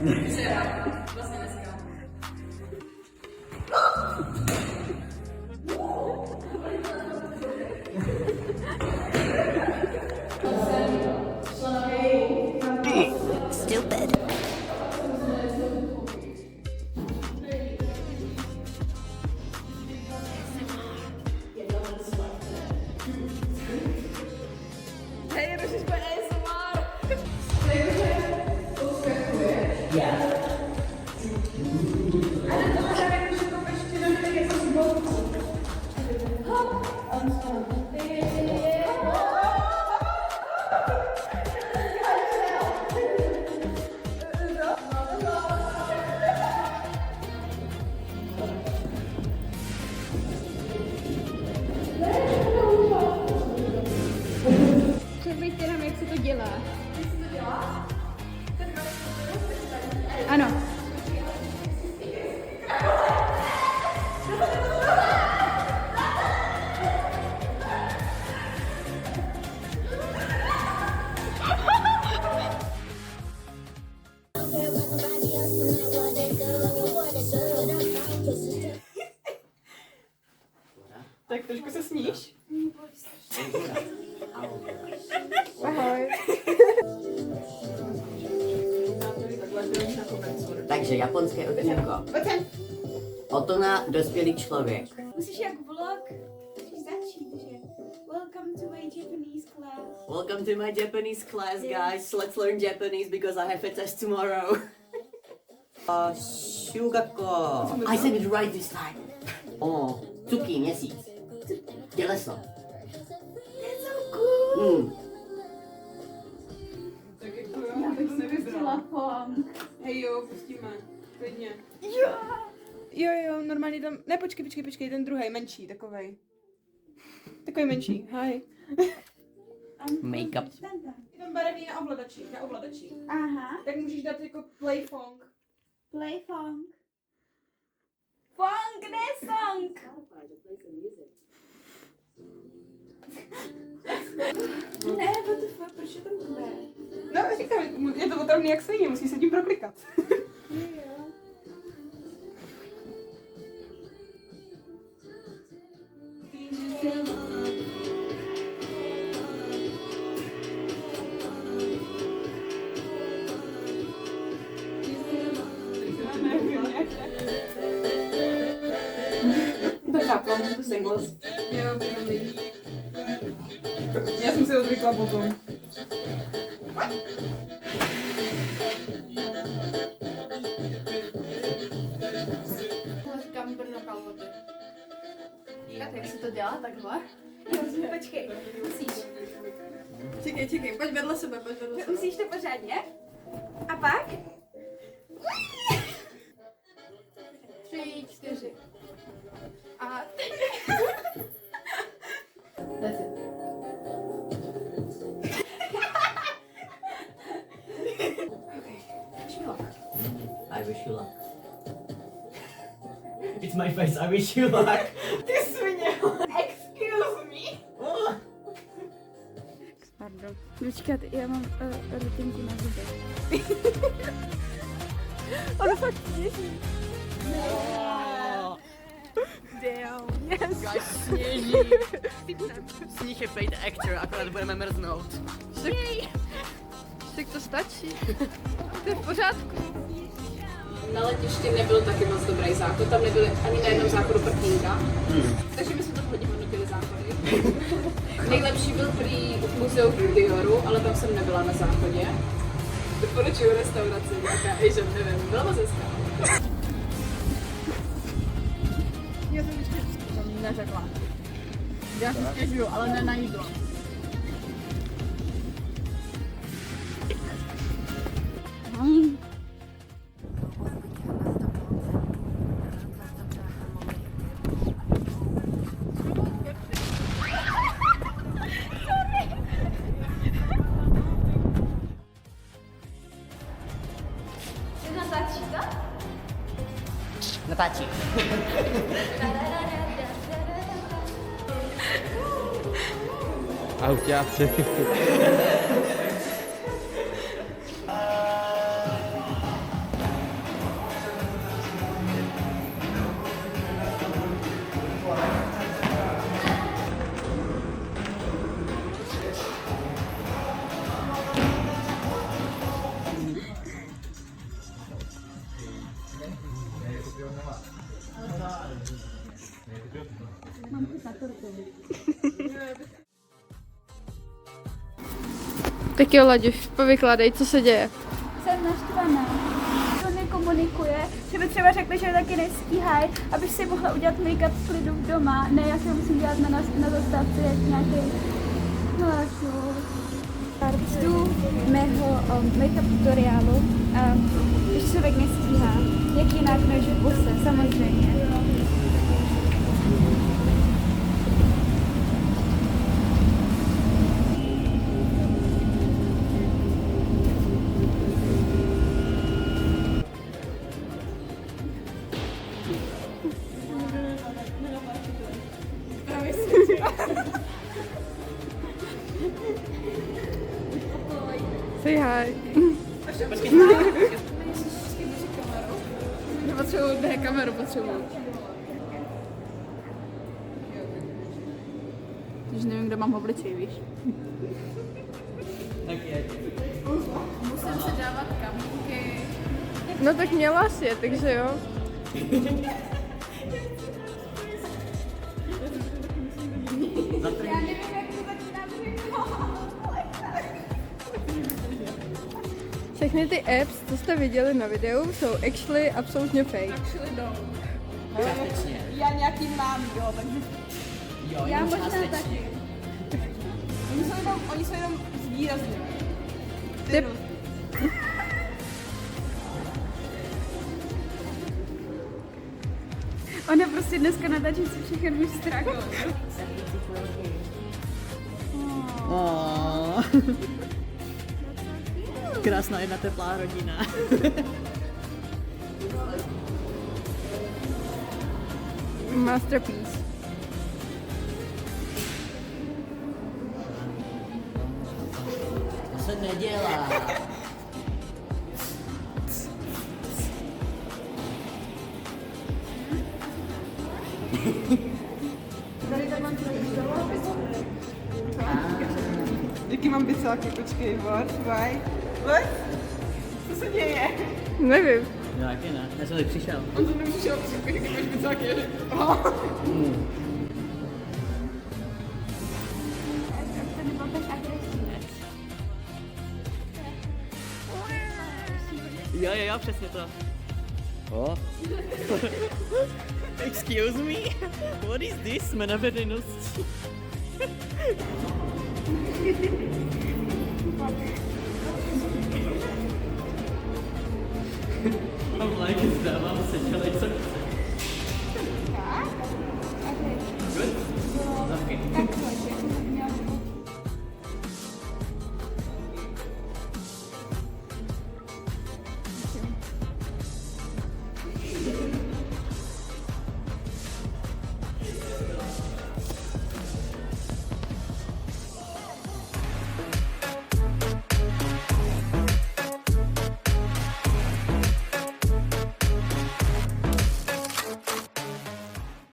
Včera, vlastně dneska. Stupid. Hej, Rožiš bude ASMR. Yeah. Předveďte nám, jak se to dělá. Ano. Tak trošku se sníš. Ahoj. Takže japonské okénko. Otona, dospělý člověk. Musíš jak vlog. Musíš začít, že welcome to my Japanese class. Welcome to my Japanese class, guys. Let's learn Japanese because I have a test tomorrow. Shugako. I said it right this time. Oh, Tsuki, měsíc. Těleso. That's so cool. Tak jako jo, tak se vybrala. Pong. Hej jo, pustíme. Klidně. Jo, normálně tam, ne, počkej, ten druhý, menší, takovej. Takový menší, hi. Make-up. Je tam barevný na ovladačích. Aha. Tak můžeš dát jako play fong. Play Fong. Fong, ne song. Ne, what the fuck, proč je to blbé? No, říkám, je to otravný jak svině, musíš se tím proklikat. Jo. To chápám, to singles. Jo, dobrý. Já jsem si odvykla potom. Říkám Brno kalhoty. Tak jak se to dělá takhle? Počkej, musíš. Čekej, pojď vedle sebe, Musíš to pořádně. A pak? 3, 4. A teď. That's it. I wish you luck. It's my face, I wish you luck. Ty svině. Excuse me. Oh. Pardon. Počkat, já mám rutinku na zubech. Ono fakt sněží. Damn. Yes. Guys, sněží. Sníh je paid actor, akorát budeme mrznout. Tak to stačí. To je v pořádku. Na letišti nebyl taky moc dobrý záchod, tam nebyly ani na jednom záchodu prkínka. Takže my jsme to hodně hodnotili záchody. Nejlepší byl prý v muzeu v Dioru, ale tam jsem nebyla na záchodě. Doporučuju restauraci, nějaká Asian, nevím, byla moc hezká. Já jsem ještě neřekla. Já si stěžuju, ale ne na jídlo. Natáčí. Autáci. Tak jo, Laďuš, povykládej, co se děje. Jsem naštvaná. To nekomunikuje, že by třeba řekli, že taky nestíhají, abych si mohla udělat make-up v klidu doma, ne jak to musím dělat na zastávce, jak nějaký čtu mého make-up tutoriálu, když člověk nestíhá, jak jinak než v buse, samozřejmě. Say hi. Nepotřebuji, kameru potřebuji. Když nevím, kde mám obličej, víš? Musím se dávat kamínky. No tak měla jsi je, takže jo. Já nevím, jak to začíná Všechny ty apps, co jste viděli na videu, jsou actually absolutně fake. Částečně. Já nějaký mám, jo, takže Jo, Já jenom možná částečně. taky. oni jsou jenom zvýrazněni. Ty, Ona prostě dneska natáčí si všechny můj strach. Oh. Krásná jedna teplá rodina. masterpiece. To se nedělá. Jaký mám bicáky, počkej, what? Co se děje? Nevím. No, taky ne. Já jsem tady přišel. On to nepřišel, jaký máš bicáky. To nebylo tak agresivní. Jo, přesně to. Oh. Excuse me? What is this? Jsme na veřejnosti. Mám like, zdávám se, dělej co chceš.